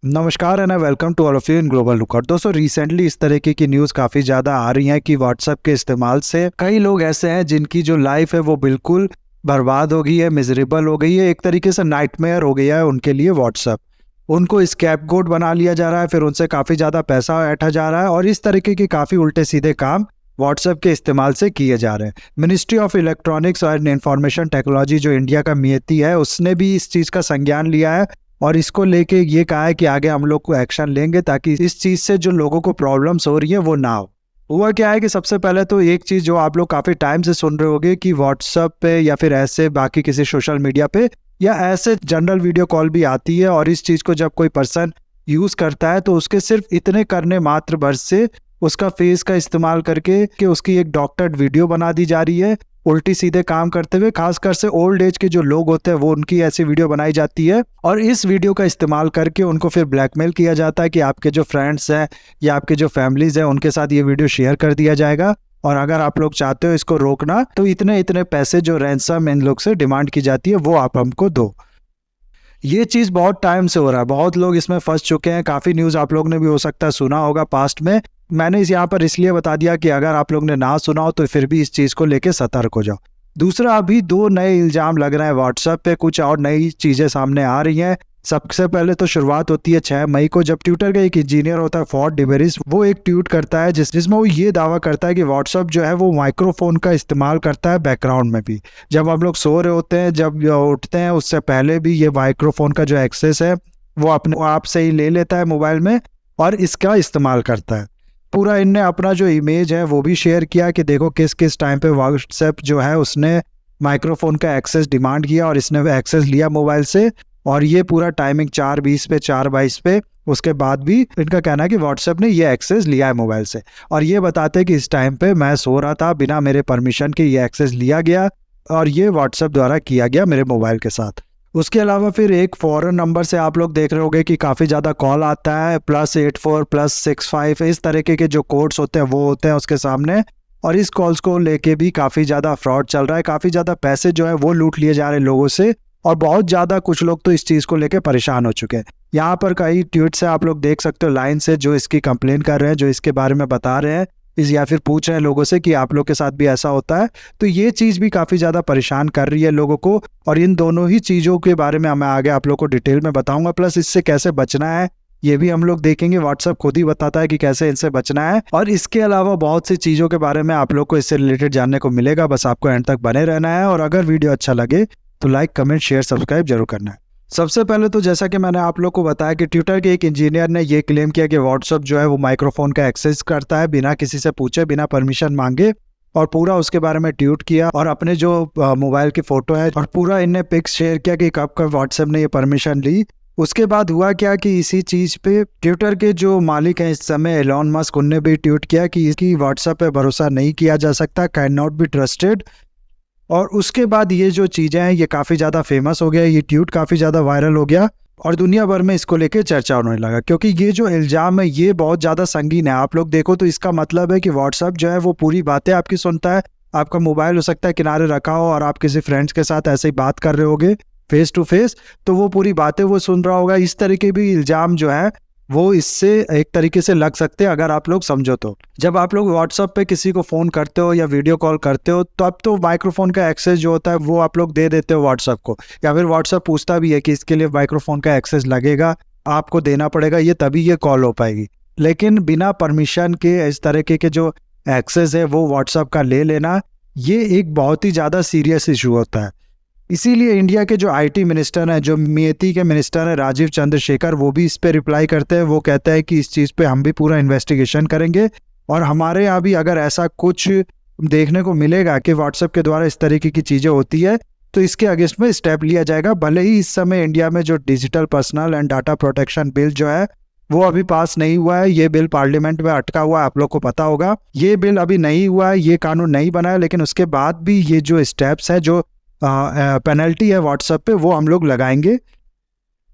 नमस्कार and welcome to all of you in global lookout. दोस्तों, recently इस तरीके की न्यूज़ काफ़ी ज़्यादा आ रही हैं कि व्हाट्सएप के इस्तेमाल से कई लोग ऐसे हैं जिनकी जो लाइफ है वो बिल्कुल बर्बाद हो गई है, मिजरेबल हो गई है, एक तरीके से नाइटमेयर हो गया है उनके लिए व्हाट्सएप। उनको स्कैपगोट बना लिया जा रहा है, फिर उनसे काफ़ी ज़्यादा पैसा ऐंठा जा रहा है और इस तरीके के काफ़ी उल्टे सीधे काम व्हाट्सएप के इस्तेमाल से किए जा रहे हैं। Ministry of electronics and information technology जो इंडिया का मियती है, उसने भी इस चीज़ का संज्ञान लिया है और इसको लेके ये कहा है कि आगे हम लोग को एक्शन लेंगे ताकि इस चीज़ से जो लोगों को प्रॉब्लम्स हो रही है वो ना हो। हुआ क्या है कि सबसे पहले तो एक चीज़ जो आप लोग काफ़ी टाइम से सुन रहे होंगे कि व्हाट्सएप पे या फिर ऐसे बाकी किसी सोशल मीडिया पे या ऐसे जनरल वीडियो कॉल भी आती है और इस चीज़ को जब कोई पर्सन यूज़ करता है तो उसके सिर्फ इतने करने मात्र वर्ष से उसका फेस का इस्तेमाल करके कि उसकी एक डॉक्टर्ड वीडियो बना दी जा रही है उल्टी सीधे काम करते हुए। खासकर से ओल्ड एज के जो लोग होते हैं वो उनकी ऐसी वीडियो बनाई जाती है और इस वीडियो का इस्तेमाल करके उनको फिर ब्लैकमेल किया जाता है कि आपके जो फ्रेंड्स हैं या आपके जो फैमिलीज हैं उनके साथ ये वीडियो शेयर कर दिया जाएगा और अगर आप लोग चाहते हो इसको रोकना तो इतने इतने पैसे जो रैंसम इन लोग से डिमांड की जाती है वो आप हमको दो। ये चीज़ बहुत टाइम से हो रहा है, बहुत लोग इसमें फंस चुके हैं। काफ़ी न्यूज़ आप लोग ने भी हो सकता है सुना होगा पास्ट में। मैंने इस यहाँ पर इसलिए बता दिया कि अगर आप लोग ने ना सुना हो तो फिर भी इस चीज़ को लेके सतर्क हो जाओ। दूसरा, अभी 2 नए इल्ज़ाम लग रहे हैं व्हाट्सएप पे, कुछ और नई चीज़ें सामने आ रही हैं। सबसे पहले तो शुरुआत होती है 6 मई को, जब ट्विटर का एक इंजीनियर होता है फॉर्ड डिबेरिस, वो एक ट्वीट करता है जिसमें वो ये दावा करता है कि व्हाट्सएप जो है वो माइक्रोफोन का इस्तेमाल करता है बैकग्राउंड में भी। जब हम लोग सो रहे होते हैं, जब उठते हैं, उससे पहले भी ये माइक्रोफोन का जो एक्सेस है वो अपने आप से ही ले लेता है मोबाइल में और इसका इस्तेमाल करता है। पूरा इनने अपना जो इमेज है वो भी शेयर किया कि देखो किस किस टाइम पे व्हाट्सएप जो है उसने माइक्रोफोन का एक्सेस डिमांड किया और इसने एक्सेस लिया मोबाइल से। और ये पूरा टाइमिंग 4:20 पे 4:22 पे, उसके बाद भी इनका कहना है कि व्हाट्सएप ने ये एक्सेस लिया है मोबाइल से और ये बताते हैं कि इस टाइम पे मैं सो रहा था, बिना मेरे परमिशन के ये एक्सेस लिया गया और ये व्हाट्सएप द्वारा किया गया मेरे मोबाइल के साथ। उसके अलावा फिर एक फॉरेन नंबर से आप लोग देख रहे होंगे कि काफ़ी ज़्यादा कॉल आता है, +84 +65 इस तरीके के जो कोड्स होते हैं वो होते हैं उसके सामने और इस कॉल्स को लेके भी काफ़ी ज़्यादा फ्रॉड चल रहा है। काफ़ी ज़्यादा पैसे जो है वो लूट लिए जा रहे हैं लोगों से और बहुत ज़्यादा कुछ लोग तो इस चीज़ को लेके परेशान हो चुके हैं। यहाँ पर कई ट्वीट्स है, आप लोग देख सकते हो लाइन से, जो इसकी कंप्लेन कर रहे हैं, जो इसके बारे में बता रहे हैं इस या फिर पूछ रहे हैं लोगों से कि आप लोग के साथ भी ऐसा होता है। तो ये चीज़ भी काफ़ी ज़्यादा परेशान कर रही है लोगों को और इन दोनों ही चीज़ों के बारे में मैं आगे आप लोग को डिटेल में बताऊंगा, प्लस इससे कैसे बचना है ये भी हम लोग देखेंगे। व्हाट्सएप खुद ही बताता है कि कैसे इनसे बचना है और इसके अलावा बहुत सी चीज़ों के बारे में आप लोग को इससे रिलेटेड जानने को मिलेगा। बस आपको एंड तक बने रहना है और अगर वीडियो अच्छा लगे तो लाइक, कमेंट, शेयर, सब्सक्राइब जरूर करना है। सबसे पहले तो जैसा कि मैंने आप लोग को बताया कि ट्विटर के एक इंजीनियर ने ये क्लेम किया कि व्हाट्सएप जो है वो माइक्रोफोन का एक्सेस करता है बिना किसी से पूछे, बिना परमिशन मांगे, और पूरा उसके बारे में ट्वीट किया और अपने जो मोबाइल की फ़ोटो है और पूरा इनने पिक्स शेयर किया कि कब कब व्हाट्सएप ने ये परमिशन ली। उसके बाद हुआ क्या कि इसी चीज़ पे ट्विटर के जो मालिक हैं इस समय एलॉन मस्क, उनने भी ट्वीट किया कि इसकी व्हाट्सएप पे भरोसा नहीं किया जा सकता, कैन नॉट बी ट्रस्टेड। और उसके बाद ये जो चीज़ें हैं ये काफ़ी ज़्यादा फेमस हो गया, ये ट्वीट काफ़ी ज़्यादा वायरल हो गया और दुनिया भर में इसको लेके चर्चा होने लगा क्योंकि ये जो इल्ज़ाम है ये बहुत ज़्यादा संगीन है। आप लोग देखो तो इसका मतलब है कि व्हाट्सएप जो है वो पूरी बातें आपकी सुनता है। आपका मोबाइल हो सकता है किनारे रखा हो और आप किसी फ्रेंड्स के साथ ऐसे ही बात कर रहे होगे फेस टू फेस, तो वो पूरी बातें वो सुन रहा होगा। इस तरीके भी इल्ज़ाम जो है वो इससे एक तरीके से लग सकते हैं अगर आप लोग समझो तो। जब आप लोग व्हाट्सएप पे किसी को फ़ोन करते हो या वीडियो कॉल करते हो तो अब तो माइक्रोफोन का एक्सेस जो होता है वो आप लोग दे देते हो व्हाट्सएप को, या फिर व्हाट्सएप पूछता भी है कि इसके लिए माइक्रोफोन का एक्सेस लगेगा, आपको देना पड़ेगा, ये तभी ये कॉल हो पाएगी। लेकिन बिना परमिशन के इस तरीके के जो एक्सेस है वो व्हाट्सएप का ले लेना, ये एक बहुत ही ज़्यादा सीरियस इशू होता है। इसीलिए इंडिया के जो आईटी मिनिस्टर हैं, जो मियती के मिनिस्टर हैं राजीव चंद्रशेखर, वो भी इस पे रिप्लाई करते हैं। वो कहते हैं कि इस चीज़ पे हम भी पूरा इन्वेस्टिगेशन करेंगे और हमारे यहाँ भी अगर ऐसा कुछ देखने को मिलेगा कि व्हाट्सएप के द्वारा इस तरीके की चीज़ें होती है तो इसके अगेंस्ट में स्टेप लिया जाएगा। भले ही इस समय इंडिया में जो digital personal and data protection bill जो है वो अभी पास नहीं हुआ है, ये बिल पार्लियामेंट में अटका हुआ है, आप लोग को पता होगा। ये बिल अभी नहीं हुआ है, ये कानून नहीं बना है, लेकिन उसके बाद भी ये जो स्टेप्स है, जो पेनल्टी है व्हाट्सएप पे, वो हम लोग लगाएंगे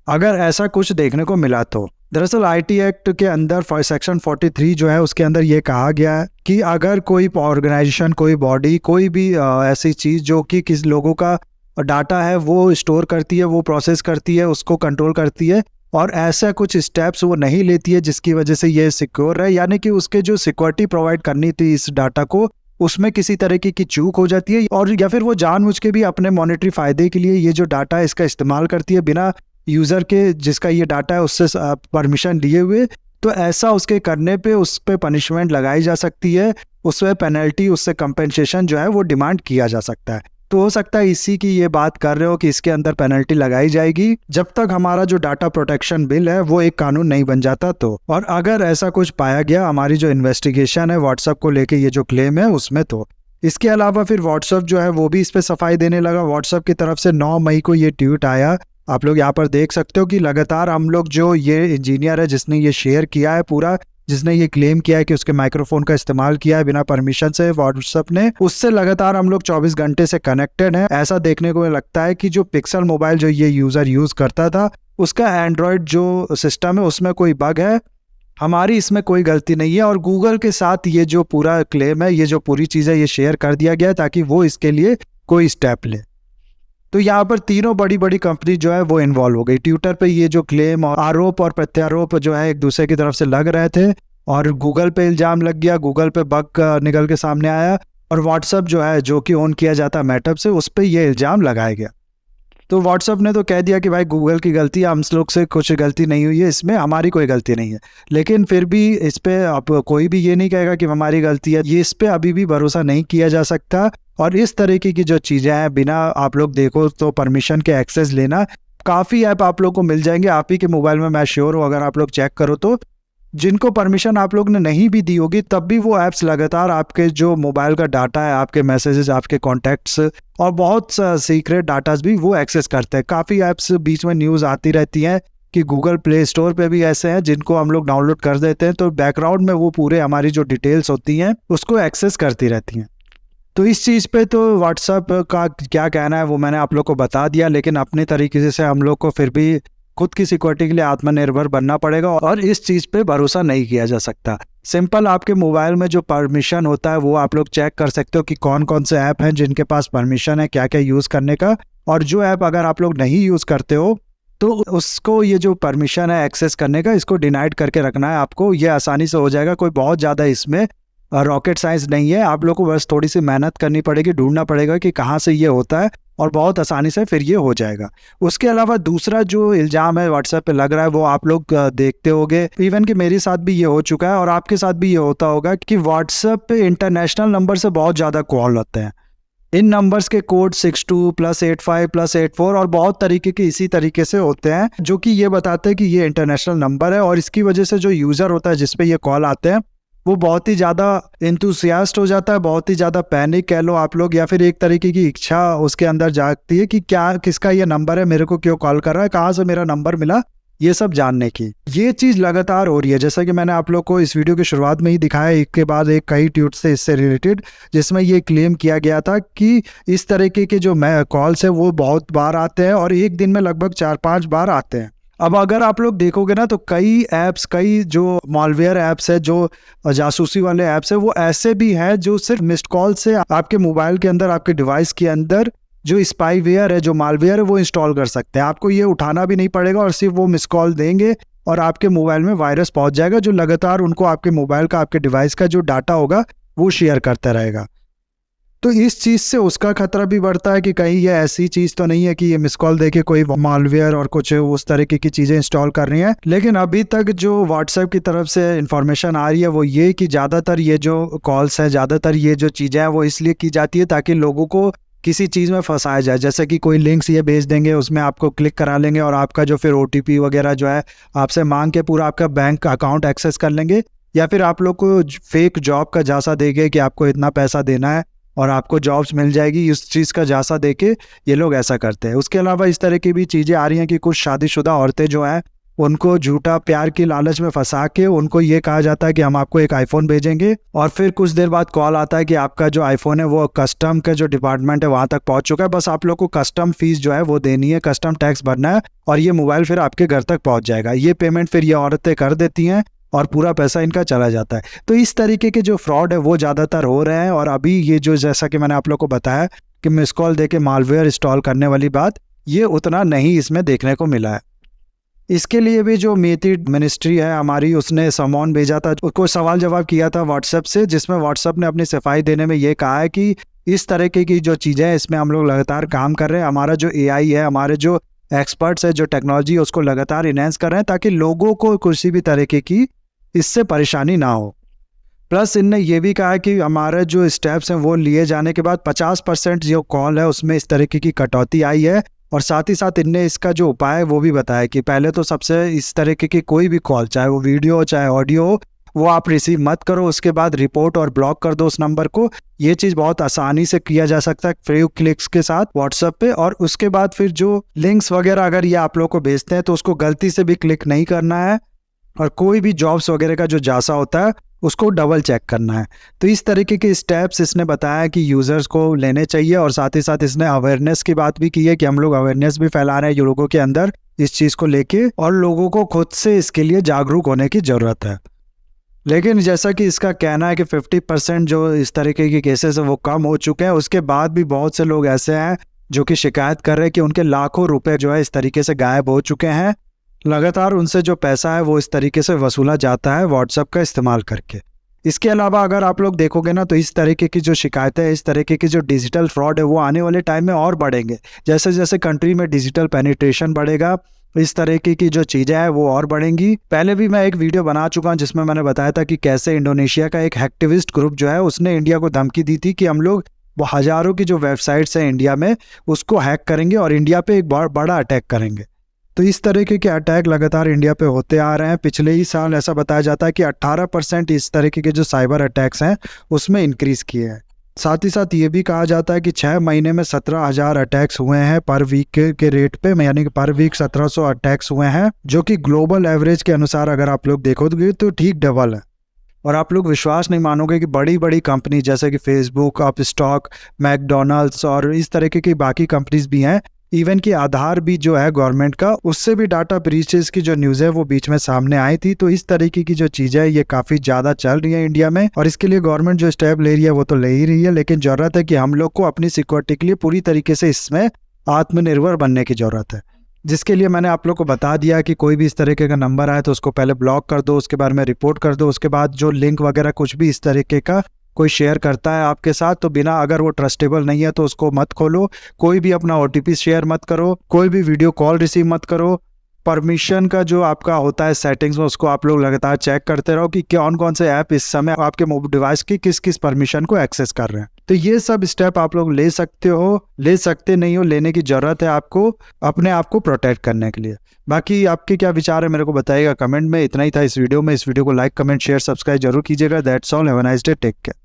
अगर ऐसा कुछ देखने को मिला तो। दरअसल आईटी एक्ट के अंदर सेक्शन 43 जो है उसके अंदर ये कहा गया है कि अगर कोई ऑर्गेनाइजेशन, कोई बॉडी, कोई भी ऐसी चीज़ जो कि किस लोगों का डाटा है वो स्टोर करती है, वो प्रोसेस करती है, उसको कंट्रोल करती है, और ऐसा कुछ स्टेप्स वो नहीं लेती है जिसकी वजह से ये सिक्योर है, यानी कि उसके जो सिक्योरिटी प्रोवाइड करनी थी इस डाटा को, उसमें किसी तरीके की चूक हो जाती है, और या फिर वो जानबूझ के भी अपने मॉनेटरी फायदे के लिए ये जो डाटा है इसका इस्तेमाल करती है बिना यूज़र के जिसका ये डाटा है उससे परमिशन लिए हुए। तो ऐसा उसके करने पे उस पर पनिशमेंट लगाई जा सकती है, उस पर पेनल्टी, उससे कंपेंसेशन जो है वो डिमांड किया जा सकता है। तो हो सकता है इसी की ये बात कर रहे हो कि इसके अंदर पेनल्टी लगाई जाएगी जब तक हमारा जो डाटा प्रोटेक्शन बिल है वो एक कानून नहीं बन जाता तो। और अगर ऐसा कुछ पाया गया हमारी जो इन्वेस्टिगेशन है व्हाट्सएप को लेके ये जो क्लेम है उसमें, तो इसके अलावा फिर व्हाट्सएप जो है वो भी इस पे सफाई देने लगा। व्हाट्सएप की तरफ से 9 मई को ये ट्वीट आया, आप लोग यहाँ पर देख सकते हो कि लगातार हम लोग जो ये इंजीनियर है जिसने ये शेयर किया है पूरा, जिसने ये क्लेम किया है कि उसके माइक्रोफोन का इस्तेमाल किया है बिना परमिशन से व्हाट्सएप ने, उससे लगातार हम लोग 24 घंटे से कनेक्टेड हैं। ऐसा देखने को लगता है कि जो पिक्सल मोबाइल जो ये यूज़र यूज़ करता था उसका एंड्रॉयड जो सिस्टम है उसमें कोई बग है, हमारी इसमें कोई गलती नहीं है। और गूगल के साथ ये जो पूरा क्लेम है, ये जो पूरी चीज़ है, ये शेयर कर दिया गया है ताकि वो इसके लिए कोई स्टेप ले। तो यहाँ पर तीनों बड़ी बड़ी कंपनी जो है वो इन्वॉल्व हो गई। ट्विटर पे ये जो क्लेम और आरोप और प्रत्यारोप जो है एक दूसरे की तरफ से लग रहे थे, और गूगल पे इल्ज़ाम लग गया, गूगल पे बग निकल के सामने आया, और व्हाट्सएप जो है जो कि ऑन किया जाता है मेटअप से, उस पर ये इल्ज़ाम लगाया गया। तो व्हाट्सएप ने तो कह दिया कि भाई गूगल की गलती, हम लोग से कुछ गलती नहीं हुई है, इसमें हमारी कोई गलती नहीं है। लेकिन फिर भी इस पर अब कोई भी ये नहीं कहेगा कि हमारी गलती है, ये इस पर अभी भी भरोसा नहीं किया जा सकता। और इस तरीके की जो चीज़ें हैं बिना आप लोग देखो तो परमिशन के एक्सेस लेना, काफ़ी ऐप आप लोग को मिल जाएंगे आप ही के मोबाइल में, मैं श्योर हूँ अगर आप लोग चेक करो तो, जिनको परमिशन आप लोग ने नहीं भी दी होगी तब भी वो ऐप्स लगातार आपके जो मोबाइल का डाटा है, आपके मैसेजेस, आपके कॉन्टैक्ट्स और बहुत सीक्रेट डाटाज भी वो एक्सेस करते हैं। काफ़ी ऐप्स बीच में न्यूज़ आती रहती हैं कि गूगल प्ले स्टोर पे भी ऐसे हैं जिनको हम लोग डाउनलोड कर देते हैं तो बैकग्राउंड में वो पूरे हमारी जो डिटेल्स होती हैं उसको एक्सेस करती रहती हैं। तो इस चीज़ पे तो व्हाट्सएप का क्या कहना है वो मैंने आप लोग को बता दिया, लेकिन अपने तरीके से हम लोग को फिर भी खुद की सिक्योरिटी के लिए आत्मनिर्भर बनना पड़ेगा और इस चीज़ पे भरोसा नहीं किया जा सकता। सिंपल आपके मोबाइल में जो परमिशन होता है वो आप लोग चेक कर सकते हो कि कौन कौन से ऐप हैं जिनके पास परमिशन है क्या क्या यूज़ करने का, और जो ऐप अगर आप लोग नहीं यूज़ करते हो तो उसको ये जो परमिशन है एक्सेस करने का इसको डिनाइड करके रखना है आपको। ये आसानी से हो जाएगा, कोई बहुत ज़्यादा इसमें रॉकेट साइंस नहीं है। आप लोग को बस थोड़ी सी मेहनत करनी पड़ेगी, ढूंढना पड़ेगा कि कहाँ से ये होता है और बहुत आसानी से फिर ये हो जाएगा। उसके अलावा दूसरा जो इल्ज़ाम है व्हाट्सएप पे लग रहा है वो आप लोग देखते होंगे, इवन कि मेरे साथ भी ये हो चुका है और आपके साथ भी ये होता होगा कि व्हाट्सएप पे इंटरनेशनल नंबर से बहुत ज़्यादा कॉल होते हैं। इन नंबर्स के कोड 62+85+84 और बहुत तरीके के इसी तरीके से होते हैं जो कि ये बताते हैं कि ये इंटरनेशनल नंबर है, और इसकी वजह से जो यूज़र होता है जिस पे ये कॉल आते हैं वो बहुत ही ज़्यादा इंथुसियास्ट हो जाता है, बहुत ही ज़्यादा पैनिक कह लो आप लोग, या फिर एक तरीके की इच्छा उसके अंदर जागती है कि क्या किसका ये नंबर है, मेरे को क्यों कॉल कर रहा है, कहाँ से मेरा नंबर मिला, ये सब जानने की। ये चीज़ लगातार हो रही है, जैसा कि मैंने आप लोग को इस वीडियो की शुरुआत में ही दिखाया, एक के बाद एक कई ट्वीट से इससे रिलेटेड, जिसमें ये क्लेम किया गया था कि इस तरीके के जो कॉल्स है वो बहुत बार आते हैं और एक दिन में लगभग 4-5 बार आते हैं। अब अगर आप लोग देखोगे ना तो कई ऐप्स, कई जो मॉलवेयर ऐप्स है, जो जासूसी वाले ऐप्स है, वो ऐसे भी हैं जो सिर्फ मिस्ड कॉल से आपके मोबाइल के अंदर, आपके डिवाइस के अंदर जो स्पाईवेयर है, जो मालवेयर है, वो इंस्टॉल कर सकते हैं। आपको ये उठाना भी नहीं पड़ेगा और सिर्फ वो मिस कॉल देंगे और आपके मोबाइल में वायरस पहुंच जाएगा जो लगातार उनको आपके मोबाइल का, आपके डिवाइस का जो डाटा होगा वो शेयर करता रहेगा। तो इस चीज़ से उसका खतरा भी बढ़ता है कि कहीं ये ऐसी चीज़ तो नहीं है कि ये मिस कॉल देके कोई मालवेयर और कुछ उस तरीके की चीज़ें इंस्टॉल कर रही हैं। लेकिन अभी तक जो व्हाट्सएप की तरफ से इंफॉर्मेशन आ रही है वो ये कि ज़्यादातर ये जो कॉल्स है, ज़्यादातर ये जो चीज़ें हैं वो इसलिए की जाती है ताकि लोगों को किसी चीज़ में फंसाया जाए। जैसे कि कोई लिंक्स ये भेज देंगे, उसमें आपको क्लिक करा लेंगे और आपका जो फिर OTP वगैरह जो है आपसे मांग के पूरा आपका बैंक अकाउंट एक्सेस कर लेंगे, या फिर आप लोग को फेक जॉब का झांसा देंगे कि आपको इतना पैसा देना है और आपको जॉब्स मिल जाएगी, इस चीज़ का झांसा देके ये लोग ऐसा करते हैं। उसके अलावा इस तरह की भी चीज़ें आ रही हैं कि कुछ शादीशुदा औरतें जो हैं उनको झूठा प्यार की लालच में फंसा के उनको ये कहा जाता है कि हम आपको एक आईफोन भेजेंगे, और फिर कुछ देर बाद कॉल आता है कि आपका जो आईफोन है वो कस्टम का जो डिपार्टमेंट है वहाँ तक पहुँच चुका है, बस आप लोग को कस्टम फीस जो है वो देनी है, कस्टम टैक्स भरना है और ये मोबाइल फिर आपके घर तक पहुँच जाएगा। ये पेमेंट फिर ये औरतें कर देती हैं और पूरा पैसा इनका चला जाता है। तो इस तरीके के जो फ्रॉड है वो ज़्यादातर हो रहे हैं, और अभी ये जो जैसा कि मैंने आप लोग को बताया कि मिस कॉल देके मालवेयर इंस्टॉल करने वाली बात, ये उतना नहीं इसमें देखने को मिला है। इसके लिए भी जो मेथी मिनिस्ट्री है हमारी, उसने समॉन भेजा था, उसको सवाल जवाब किया था व्हाट्सएप से, जिसमें व्हाट्सएप ने अपनी सफाई देने में ये कहा है कि इस तरह की जो चीज़ें हैं इसमें हम लोग लगातार काम कर रहे हैं। हमारा जो एआई है, हमारे जो एक्सपर्ट्स है, जो टेक्नोलॉजी है, उसको लगातार इनहेंस कर रहे हैं ताकि लोगों को किसी भी तरीके की इससे परेशानी ना हो। प्लस इनने ये भी कहा है कि हमारे जो स्टेप्स हैं वो लिए जाने के बाद 50% जो कॉल है उसमें इस तरीके की कटौती आई है। और साथ ही साथ इनने इसका जो उपाय है वो भी बताया कि पहले तो सबसे इस तरीके की कोई भी कॉल, चाहे वो वीडियो हो चाहे ऑडियो हो, वो आप रिसीव मत करो। उसके बाद रिपोर्ट और ब्लॉक कर दो उस नंबर को। ये चीज़ बहुत आसानी से किया जा सकता है फ्यू क्लिक्स के साथ व्हाट्सएप पे। और उसके बाद फिर जो लिंक्स वगैरह अगर ये आप लोग को भेजते हैं तो उसको गलती से भी क्लिक नहीं करना है। और कोई भी जॉब्स वगैरह का जो जासा होता है उसको डबल चेक करना है। तो इस तरीके के स्टेप्स इसने बताया कि यूज़र्स को लेने चाहिए। और साथ ही साथ इसने अवेयरनेस की बात भी की है कि हम लोग अवेयरनेस भी फैला रहे हैं लोगों के अंदर इस चीज़ को लेके, और लोगों को खुद से इसके लिए जागरूक होने की ज़रूरत है। लेकिन जैसा कि इसका कहना है कि 50% जो इस तरीके के केसेस है वो कम हो चुके हैं, उसके बाद भी बहुत से लोग ऐसे हैं जो कि शिकायत कर रहे हैं कि उनके लाखों रुपए जो है इस तरीके से गायब हो चुके हैं। लगातार उनसे जो पैसा है वो इस तरीके से वसूला जाता है व्हाट्सएप का इस्तेमाल करके। इसके अलावा अगर आप लोग देखोगे ना तो इस तरीके की जो शिकायतें, इस तरीके की जो डिजिटल फ्रॉड है वो आने वाले टाइम में और बढ़ेंगे। जैसे जैसे कंट्री में डिजिटल पेनिट्रेशन बढ़ेगा, इस तरीके की जो चीज़ें हैं वो और बढ़ेंगी। पहले भी मैं एक वीडियो बना चुका हूँ जिसमें मैंने बताया था कि कैसे इंडोनेशिया का एक हैक्टिविस्ट ग्रुप जो है उसने इंडिया को धमकी दी थी कि हम लोग वो हज़ारों की जो वेबसाइट्स हैं इंडिया में उसको हैक करेंगे और इंडिया पे एक बड़ा अटैक करेंगे। तो इस तरीके के अटैक लगातार इंडिया पे होते आ रहे हैं। पिछले ही साल ऐसा बताया जाता है कि 18% इस तरीके के जो साइबर अटैक्स हैं उसमें इंक्रीज़ किए हैं। साथ ही साथ ये भी कहा जाता है कि 6 महीने में 17,000 अटैक्स हुए हैं पर वीक के रेट पे, यानी कि पर वीक 1700 अटैक्स हुए हैं, जो कि ग्लोबल एवरेज के अनुसार अगर आप लोग देखोगे तो ठीक डबल है। और आप लोग विश्वास नहीं मानोगे कि बड़ी बड़ी कंपनी जैसे कि फेसबुक, अपस्टॉक, मैकडोनल्ड्स और इस तरीके की बाकी कंपनीज भी हैं, इवन कि आधार भी जो है गवर्नमेंट का, उससे भी डाटा ब्रीचेस की जो न्यूज़ है वो बीच में सामने आई थी। तो इस तरीके की जो चीज़ें है ये काफ़ी ज़्यादा चल रही है इंडिया में, और इसके लिए गवर्नमेंट जो स्टेप ले रही है वो तो ले ही रही है, लेकिन ज़रूरत है कि हम लोग को अपनी सिक्योरिटी के लिए पूरी तरीके से इसमें आत्मनिर्भर बनने की ज़रूरत है। जिसके लिए मैंने आप लोग को बता दिया कि कोई भी इस तरीके का नंबर आए तो उसको पहले ब्लॉक कर दो, उसके बाद में रिपोर्ट कर दो। उसके बाद जो लिंक वगैरह कुछ भी इस तरीके का कोई शेयर करता है आपके साथ तो बिना, अगर वो ट्रस्टेबल नहीं है तो उसको मत खोलो। कोई भी अपना OTP शेयर मत करो, कोई भी वीडियो कॉल रिसीव मत करो। परमिशन का जो आपका होता है सेटिंग्स में उसको आप लोग लगातार चेक करते रहो कि कौन कौन से ऐप इस समय आपके मोबाइल डिवाइस की किस किस परमिशन को एक्सेस कर रहे हैं। तो ये सब स्टेप आप लोग ले सकते हो, ले सकते नहीं हो, लेने की जरूरत है आपको अपने आप को प्रोटेक्ट करने के लिए। बाकी आपके क्या विचार है मेरे को बताइएगा कमेंट में। इतना ही था इस वीडियो में। इस वीडियो को लाइक, कमेंट, शेयर, सब्सक्राइब जरूर कीजिएगा। That's all, have a nice day, take care.